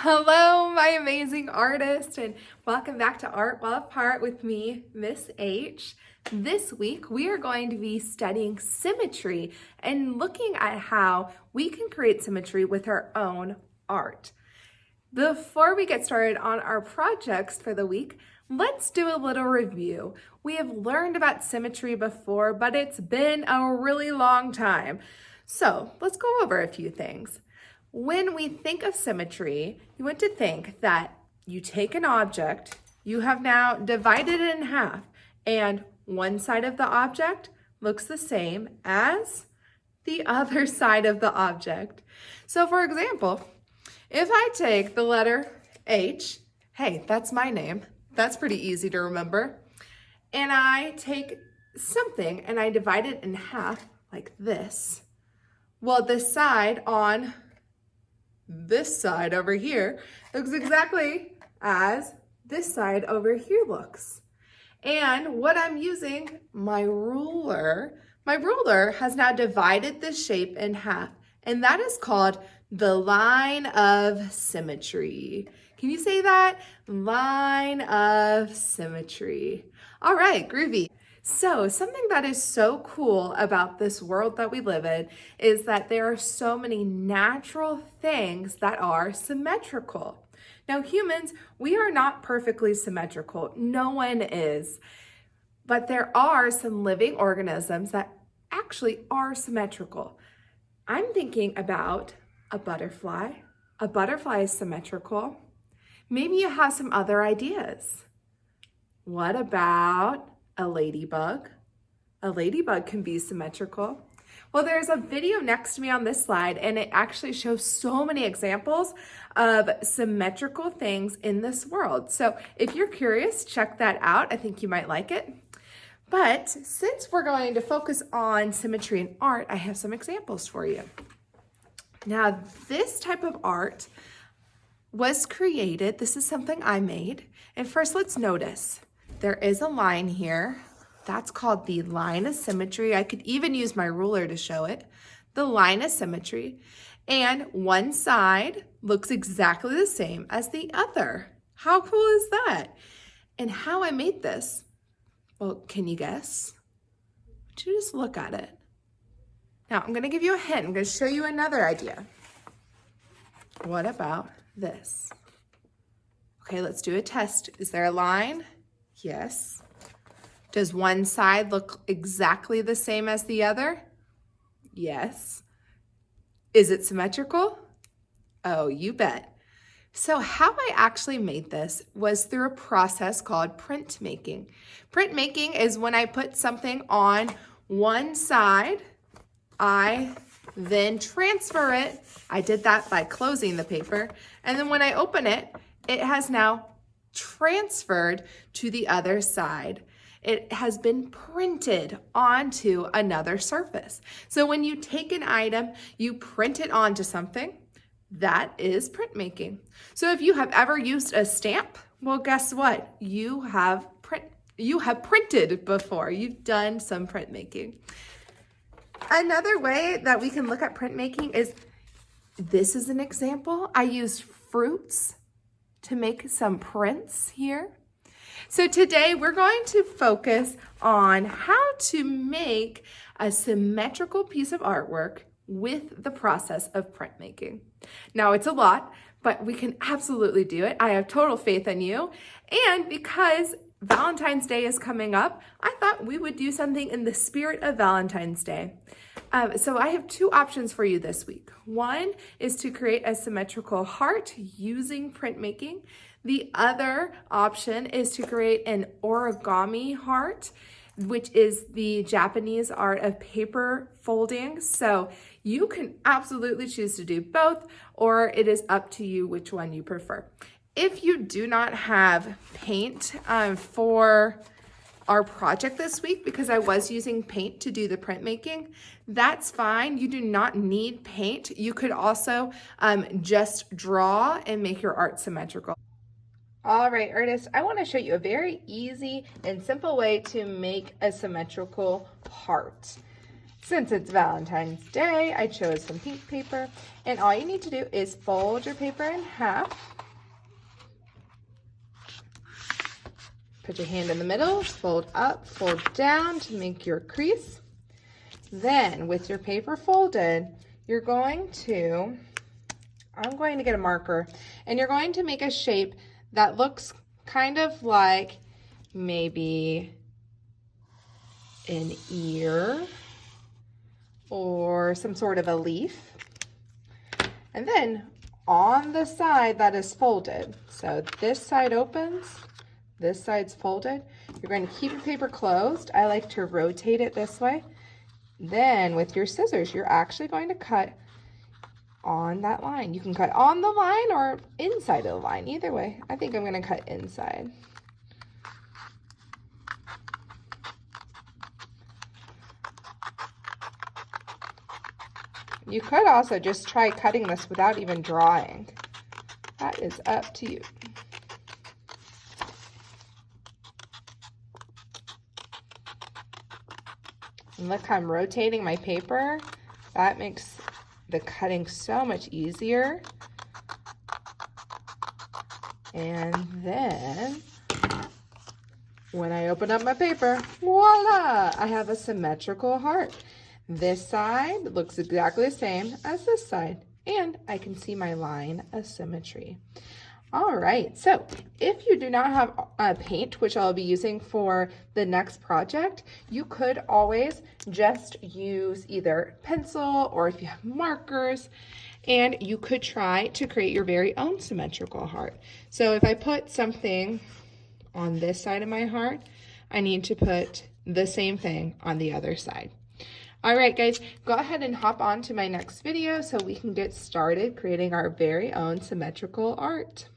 Hello, my amazing artist, and welcome back to Art While Apart with me, Miss H. This week, we are going to be studying symmetry and looking at how we can create symmetry with our own art. Before we get started on our projects for the week, let's do a little review. We have learned about symmetry before, but it's been a really long time. So let's go over a few things. When we think of symmetry, you want to think that you take an object, you have now divided it in half, and one side of the object looks the same as the other side of the object. So for example, if I take the letter H, hey, that's my name. That's pretty easy to remember. And I take something and I divide it in half like this. Well, this side on this side over here looks exactly as this side over here looks. And what I'm using, my ruler has now divided this shape in half, and that is called the line of symmetry. Can you say that? Line of symmetry. All right, groovy. So something that is so cool about this world that we live in is that there are so many natural things that are symmetrical. Now humans, we are not perfectly symmetrical. No one is. But there are some living organisms that actually are symmetrical. I'm thinking about a butterfly. A butterfly is symmetrical. Maybe you have some other ideas. What about a ladybug? A ladybug can be symmetrical. Well, there's a video next to me on this slide, and it actually shows so many examples of symmetrical things in this world. So if you're curious, check that out. I think you might like it. But since we're going to focus on symmetry in art, I have some examples for you. Now, this type of art was created, this is something I made. And first, let's notice there is a line here. That's called the line of symmetry. I could even use my ruler to show it. The line of symmetry. And one side looks exactly the same as the other. How cool is that? And how I made this, well, can you guess? Would you just look at it? Now, I'm gonna give you a hint. I'm gonna show you another idea. What about this? Okay, let's do a test. Is there a line? Yes. Does one side look exactly the same as the other? Yes. Is it symmetrical? Oh, you bet. So how I actually made this was through a process called printmaking. Printmaking is when I put something on one side, I then transfer it. I did that by closing the paper. And then when I open it, it has now transferred to the other side. It has been printed onto another surface. So when you take an item, you print it onto something, that is printmaking. So if you have ever used a stamp, well, guess what? You have printed before. You've done some printmaking. Another way that we can look at printmaking is, this is an example. I used fruits to make some prints here. So today we're going to focus on how to make a symmetrical piece of artwork with the process of printmaking. Now it's a lot, but we can absolutely do it. I have total faith in you. And because Valentine's Day is coming up, I thought we would do something in the spirit of Valentine's Day. So I have two options for you this week. One is to create a symmetrical heart using printmaking. The other option is to create an origami heart, which is the Japanese art of paper folding. So you can absolutely choose to do both, or it is up to you which one you prefer. If you do not have paint for our project this week, because I was using paint to do the printmaking, that's fine. You do not need paint. You could also just draw and make your art symmetrical. All right, artists, I want to show you a very easy and simple way to make a symmetrical heart. Since it's Valentine's Day, I chose some pink paper, and all you need to do is fold your paper in half. Put your hand in the middle, fold up, fold down to make your crease. Then with your paper folded, I'm going to get a marker, and you're going to make a shape that looks kind of like maybe an ear or some sort of a leaf. And then on the side that is folded, so this side opens, this side's folded, you're going to keep your paper closed. I like to rotate it this way. Then with your scissors, you're actually going to cut on that line. You can cut on the line or inside of the line, either way. I think I'm going to cut inside. You could also just try cutting this without even drawing. That is up to you. And look how I'm rotating my paper. That makes the cutting so much easier. And then when I open up my paper, voila, I have a symmetrical heart. This side looks exactly the same as this side, and I can see my line of symmetry. All right, so if you do not have paint, which I'll be using for the next project, you could always just use either pencil or if you have markers, and you could try to create your very own symmetrical heart. So if I put something on this side of my heart, I need to put the same thing on the other side. All right, guys, go ahead and hop on to my next video so we can get started creating our very own symmetrical art.